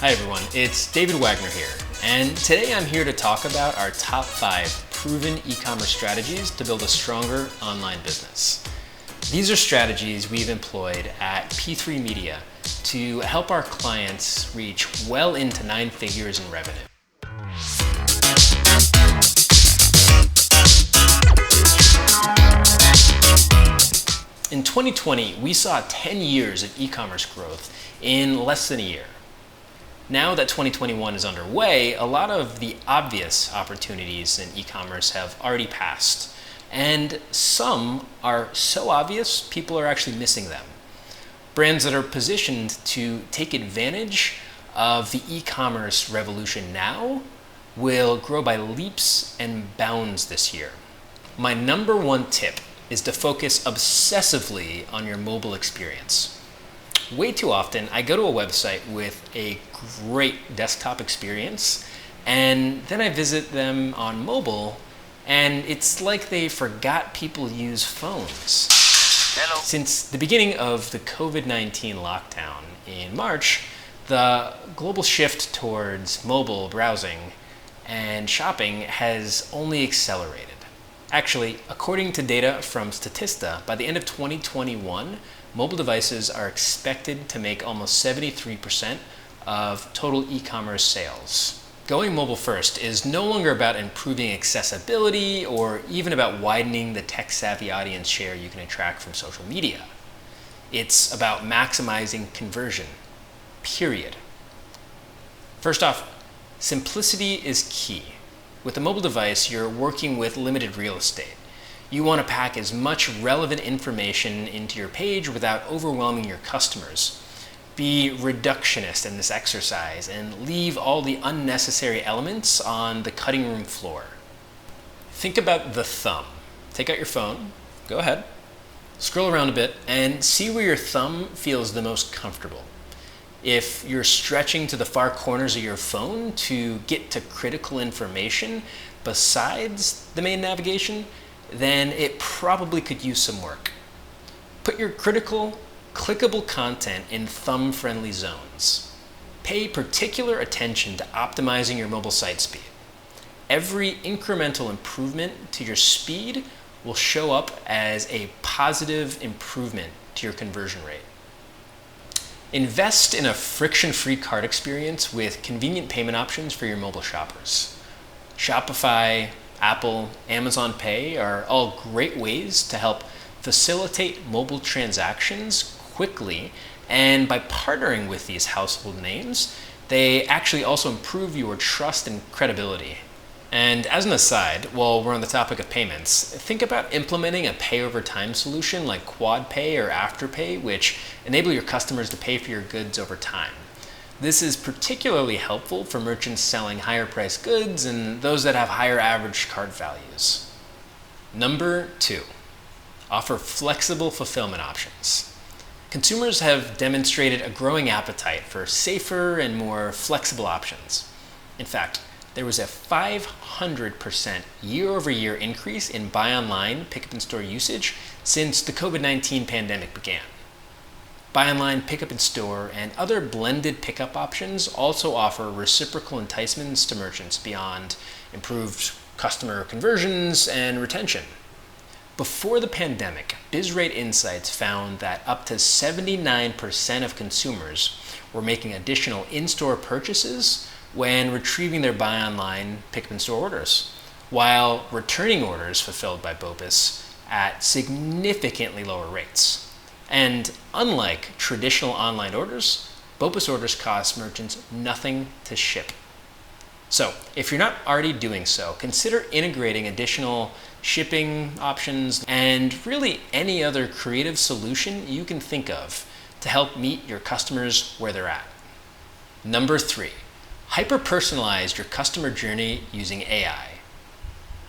Hi everyone, it's David Wagner here, and today I'm here to talk about our top 5 proven e-commerce strategies to build a stronger online business. These are strategies we've employed at P3 Media to help our clients reach well into 9 figures in revenue. In 2020, we saw 10 years of e-commerce growth in less than a year. Now that 2021 is underway, a lot of the obvious opportunities in e-commerce have already passed, and some are so obvious people are actually missing them. Brands that are positioned to take advantage of the e-commerce revolution now will grow by leaps and bounds this year. My number one tip is to focus obsessively on your mobile experience. Way too often, I go to a website with a great desktop experience, and then I visit them on mobile, and it's like they forgot people use phones. Hello. Since the beginning of the COVID-19 lockdown in March, the global shift towards mobile browsing and shopping has only accelerated. Actually, according to data from Statista, by the end of 2021, mobile devices are expected to make almost 73% of total e-commerce sales. Going mobile first is no longer about improving accessibility or even about widening the tech-savvy audience share you can attract from social media. It's about maximizing conversion, period. First off, simplicity is key. With a mobile device, you're working with limited real estate. You want to pack as much relevant information into your page without overwhelming your customers. Be reductionist in this exercise and leave all the unnecessary elements on the cutting room floor. Think about the thumb. Take out your phone, go ahead, scroll around a bit, and see where your thumb feels the most comfortable. If you're stretching to the far corners of your phone to get to critical information besides the main navigation, then it probably could use some work. Put your critical, clickable content in thumb-friendly zones. Pay particular attention to optimizing your mobile site speed. Every incremental improvement to your speed will show up as a positive improvement to your conversion rate. Invest in a friction-free cart experience with convenient payment options for your mobile shoppers. Shopify, Apple, Amazon Pay are all great ways to help facilitate mobile transactions quickly, and by partnering with these household names, they actually also improve your trust and credibility. And as an aside, while we're on the topic of payments, think about implementing a pay over time solution like Quad Pay or Afterpay, which enable your customers to pay for your goods over time. This is particularly helpful for merchants selling higher priced goods and those that have higher average cart values. Number 2, offer flexible fulfillment options. Consumers have demonstrated a growing appetite for safer and more flexible options. In fact, there was a 500% year-over-year increase in buy online, pick up in store usage since the COVID-19 pandemic began. Buy online, pick up in store, and other blended pickup options also offer reciprocal enticements to merchants beyond improved customer conversions and retention. Before the pandemic, BizRate Insights found that up to 79% of consumers were making additional in-store purchases when retrieving their buy online, pick up in store orders, while returning orders fulfilled by BOPUS at significantly lower rates. And unlike traditional online orders, BOPUS orders cost merchants nothing to ship. So if you're not already doing so, consider integrating additional shipping options and really any other creative solution you can think of to help meet your customers where they're at. Number 3, hyper-personalize your customer journey using AI.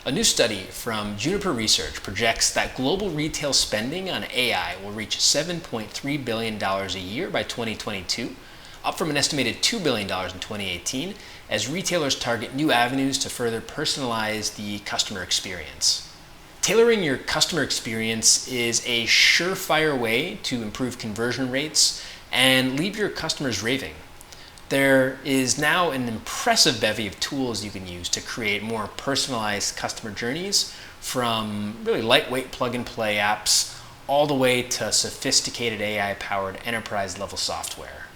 A new study from Juniper Research projects that global retail spending on AI will reach $7.3 billion a year by 2022, up from an estimated $2 billion in 2018, as retailers target new avenues to further personalize the customer experience. Tailoring your customer experience is a surefire way to improve conversion rates and leave your customers raving. There is now an impressive bevy of tools you can use to create more personalized customer journeys, from really lightweight plug-and-play apps all the way to sophisticated AI-powered enterprise-level software.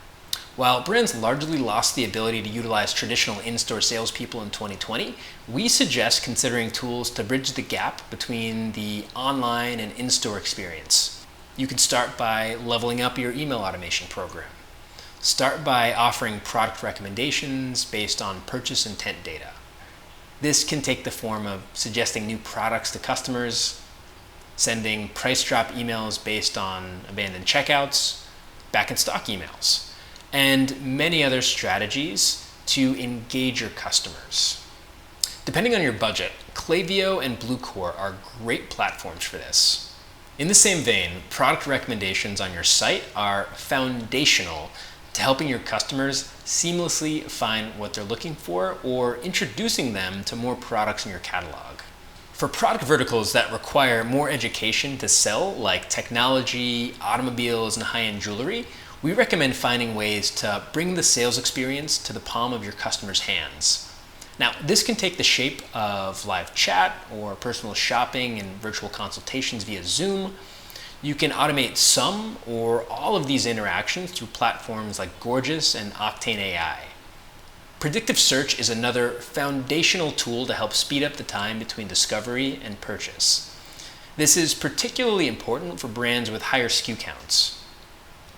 While brands largely lost the ability to utilize traditional in-store salespeople in 2020, we suggest considering tools to bridge the gap between the online and in-store experience. You can start by leveling up your email automation program. Start by offering product recommendations based on purchase intent data. This can take the form of suggesting new products to customers, sending price drop emails based on abandoned checkouts, back in stock emails, and many other strategies to engage your customers. Depending on your budget, Klaviyo and Bluecore are great platforms for this. In the same vein, product recommendations on your site are foundational to helping your customers seamlessly find what they're looking for or introducing them to more products in your catalog. For product verticals that require more education to sell, like technology, automobiles, and high-end jewelry, we recommend finding ways to bring the sales experience to the palm of your customer's hands. Now, this can take the shape of live chat or personal shopping and virtual consultations via Zoom. You can automate some or all of these interactions through platforms like Gorgeous and Octane AI. Predictive search is another foundational tool to help speed up the time between discovery and purchase. This is particularly important for brands with higher SKU counts.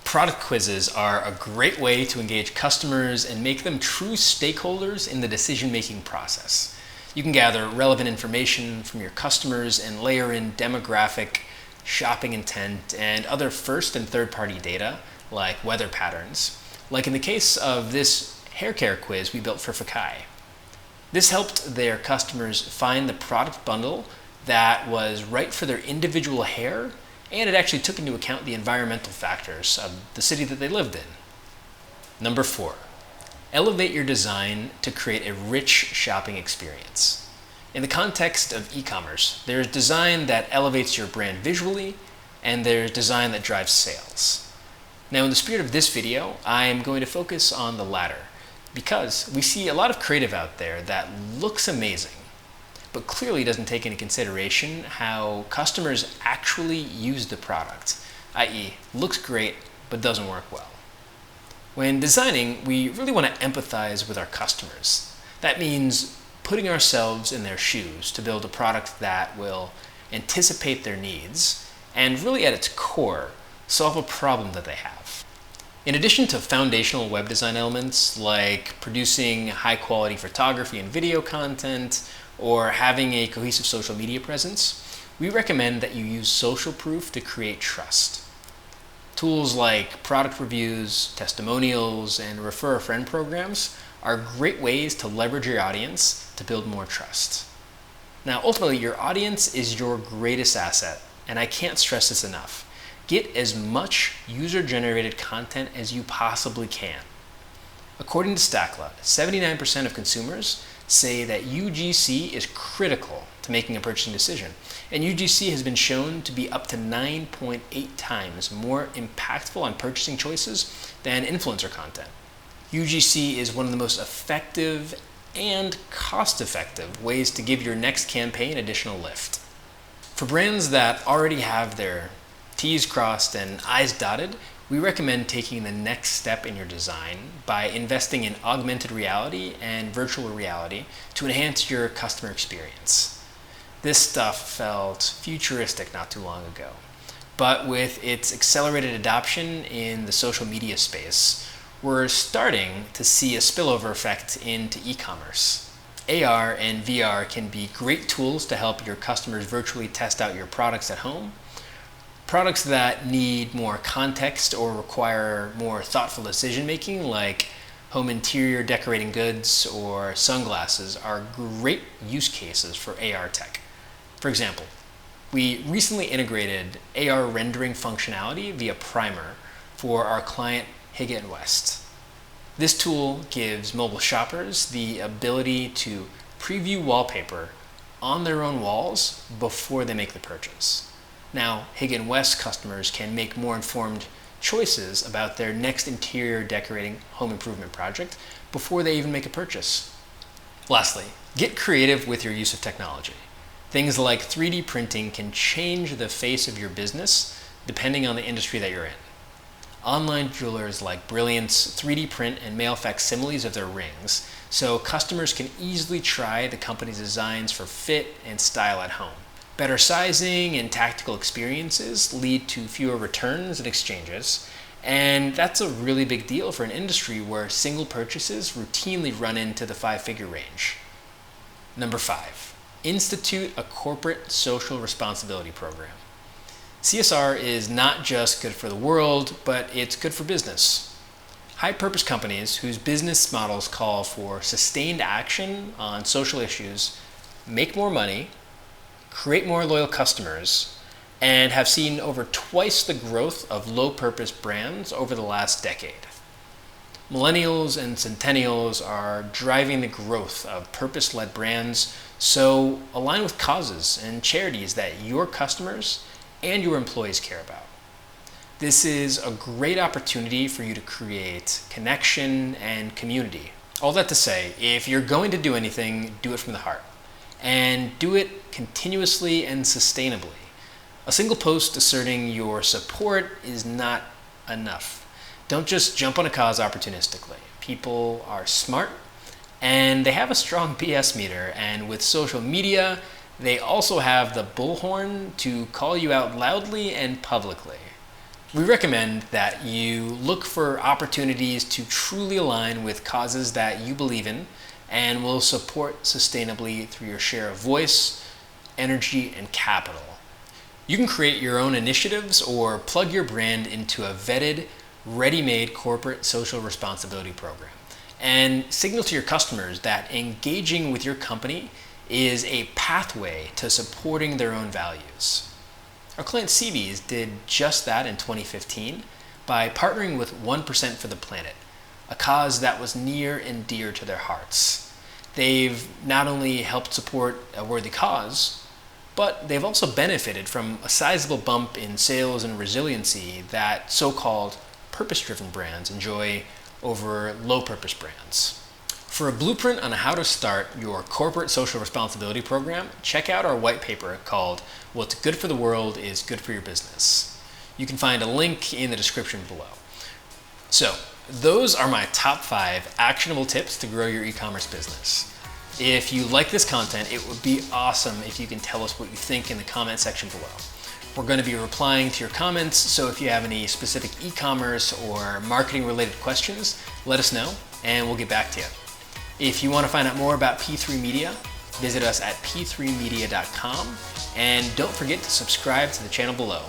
Product quizzes are a great way to engage customers and make them true stakeholders in the decision-making process. You can gather relevant information from your customers and layer in demographic, shopping intent, and other first and third-party data like weather patterns, like in the case of this hair care quiz we built for Fakai. This helped their customers find the product bundle that was right for their individual hair, and it actually took into account the environmental factors of the city that they lived in. Number 4, elevate your design to create a rich shopping experience. In the context of e-commerce, there's design that elevates your brand visually, and there's design that drives sales. Now, in the spirit of this video, I'm going to focus on the latter, because we see a lot of creative out there that looks amazing, but clearly doesn't take into consideration how customers actually use the product, i.e., looks great, but doesn't work well. When designing, we really want to empathize with our customers. That means putting ourselves in their shoes to build a product that will anticipate their needs and really at its core, solve a problem that they have. In addition to foundational web design elements like producing high quality photography and video content or having a cohesive social media presence, we recommend that you use social proof to create trust. Tools like product reviews, testimonials, and refer a friend programs are great ways to leverage your audience to build more trust. Now, ultimately, your audience is your greatest asset, and I can't stress this enough. Get as much user-generated content as you possibly can. According to Stackla, 79% of consumers say that UGC is critical to making a purchasing decision, and UGC has been shown to be up to 9.8 times more impactful on purchasing choices than influencer content. UGC is one of the most effective and cost-effective ways to give your next campaign additional lift. For brands that already have their T's crossed and I's dotted, we recommend taking the next step in your design by investing in augmented reality and virtual reality to enhance your customer experience. This stuff felt futuristic not too long ago, but with its accelerated adoption in the social media space, we're starting to see a spillover effect into e-commerce. AR and VR can be great tools to help your customers virtually test out your products at home. Products that need more context or require more thoughtful decision making, like home interior decorating goods or sunglasses, are great use cases for AR tech. For example, we recently integrated AR rendering functionality via Primer for our client Higgett & West. This tool gives mobile shoppers the ability to preview wallpaper on their own walls before they make the purchase. Now, Higgett & West customers can make more informed choices about their next interior decorating home improvement project before they even make a purchase. Lastly, get creative with your use of technology. Things like 3D printing can change the face of your business depending on the industry that you're in. Online jewelers like Brilliant's 3D print and mail facsimiles of their rings, so customers can easily try the company's designs for fit and style at home. Better sizing and tactical experiences lead to fewer returns and exchanges, and that's a really big deal for an industry where single purchases routinely run into the 5-figure range. Number 5, institute a corporate social responsibility program. CSR is not just good for the world, but it's good for business. High-purpose companies whose business models call for sustained action on social issues make more money, create more loyal customers, and have seen over twice the growth of low-purpose brands over the last decade. Millennials and centennials are driving the growth of purpose-led brands, so align with causes and charities that your customers and your employees care about. This is a great opportunity for you to create connection and community. All that to say, if you're going to do anything, do it from the heart. And do it continuously and sustainably. A single post asserting your support is not enough. Don't just jump on a cause opportunistically. People are smart and they have a strong BS meter, and with social media, they also have the bullhorn to call you out loudly and publicly. We recommend that you look for opportunities to truly align with causes that you believe in and will support sustainably through your share of voice, energy, and capital. You can create your own initiatives or plug your brand into a vetted, ready-made corporate social responsibility program and signal to your customers that engaging with your company is a pathway to supporting their own values. Our client CVs did just that in 2015 by partnering with 1% for the Planet, a cause that was near and dear to their hearts. They've not only helped support a worthy cause, but they've also benefited from a sizable bump in sales and resiliency that so-called purpose-driven brands enjoy over low-purpose brands. For a blueprint on how to start your corporate social responsibility program, check out our white paper called What's Good for the World is Good for Your Business. You can find a link in the description below. So, those are my top 5 actionable tips to grow your e-commerce business. If you like this content, it would be awesome if you can tell us what you think in the comment section below. We're going to be replying to your comments, so if you have any specific e-commerce or marketing related questions, let us know and we'll get back to you. If you want to find out more about P3 Media, visit us at p3media.com and don't forget to subscribe to the channel below.